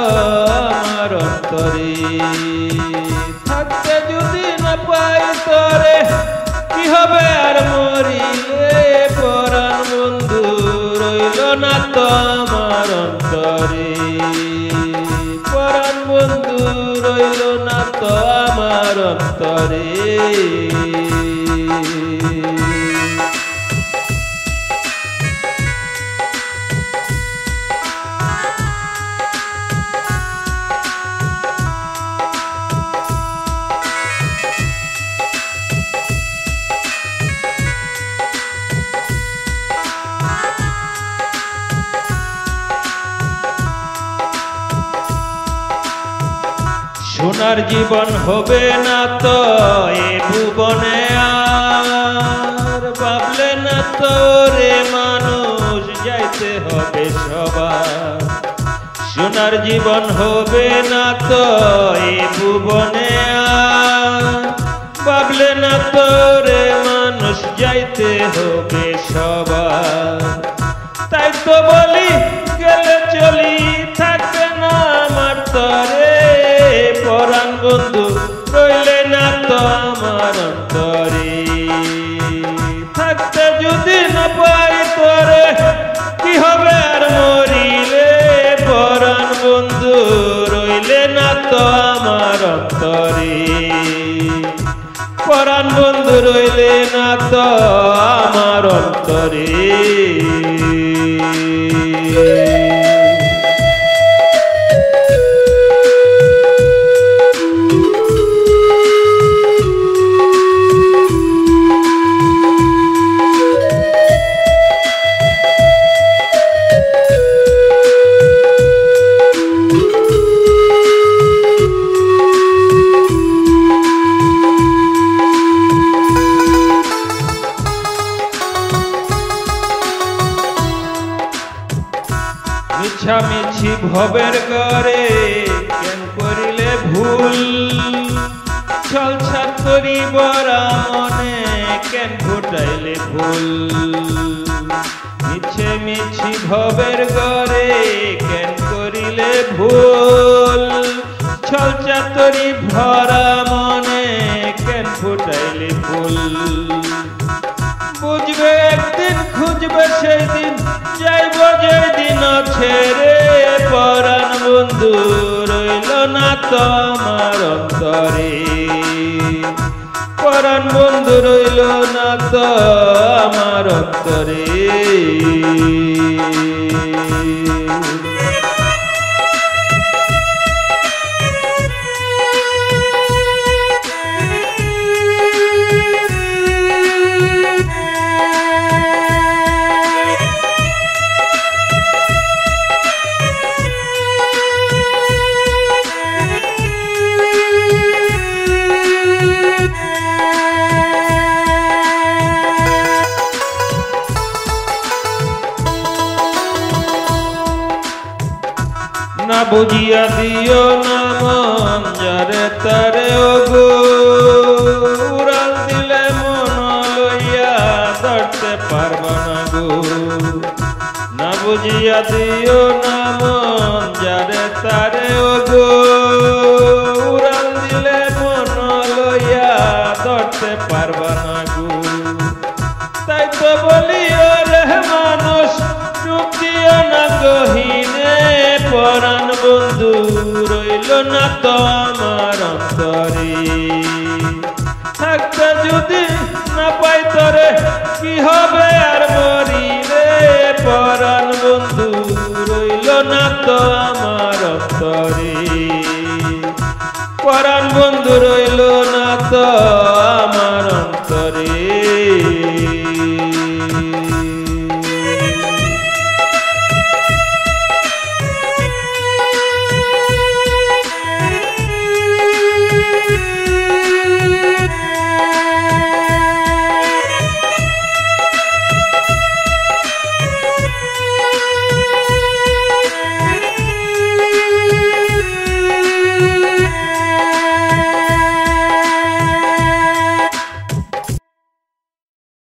আমার অন্তরে থাকতে যদি না পাই তরে কি হবে আর মরিলে পরাণ বন্ধু রইল না তো আমার অন্তরে পরাণ বন্ধু রইল না তো আমার অন্তরে সোনার জীবন হবে না তো এ ভুবনে আর ভাবলে না তো রে মানুষ যাইতে হবে সবার সোনার জীবন হবে না তো এ ভুবনে আর ভাবলে না তো রে মানুষ যাইতে হবে সবার তাই তো বলি গেলে চলি থাকবে না আমার তরে পরাণ বন্ধু রইলে না তো আমার অন্তরে থাকতে যদি না পাই তোরে কি হবে আর মরিলে পরাণ বন্ধু রইলে না তো আমার অন্তরে পরাণ বন্ধু রইলে না তো আমার অন্তরে মিছামিছি ভবের ঘরে কেন করিলে ভুল ছল ছাত্রী বরা মনে কেন ঘটাইলে ভুল মিছে মিছি ভবের ঘরে কেন করিলে ভুল ছল ছাত্রী ভরা মনে কেন ঘটাইলে ভুল বুঝবে একদিন খুঁজবে সেই দিন যাইব যেই দিন ছেড়ে পরাণ বন্ধু রইল না তো আমার অন্তরে পরাণ বন্ধু রইল না তো আমার অন্তরে না বুঝিয়া দিও না মন যারে তারে ওগো উড়াল দিলে মন লইয়া ধরতে পারব না গো না বুঝিয়া দিও না মন যারে তারে ওগো উড়াল দিলে মন লইয়া ধরতে পারব না গো তাই তো বলি ওরে মানুষ চুপ দিও না গহীনে পরাণ বন্ধু রইল না তো আমার অন্তরে থাকতে যদি না পাই তরে কি হবে আর মরিলে পরাণ বন্ধু রইল না তো আমার অন্তরে পরাণ বন্ধু রইল না তো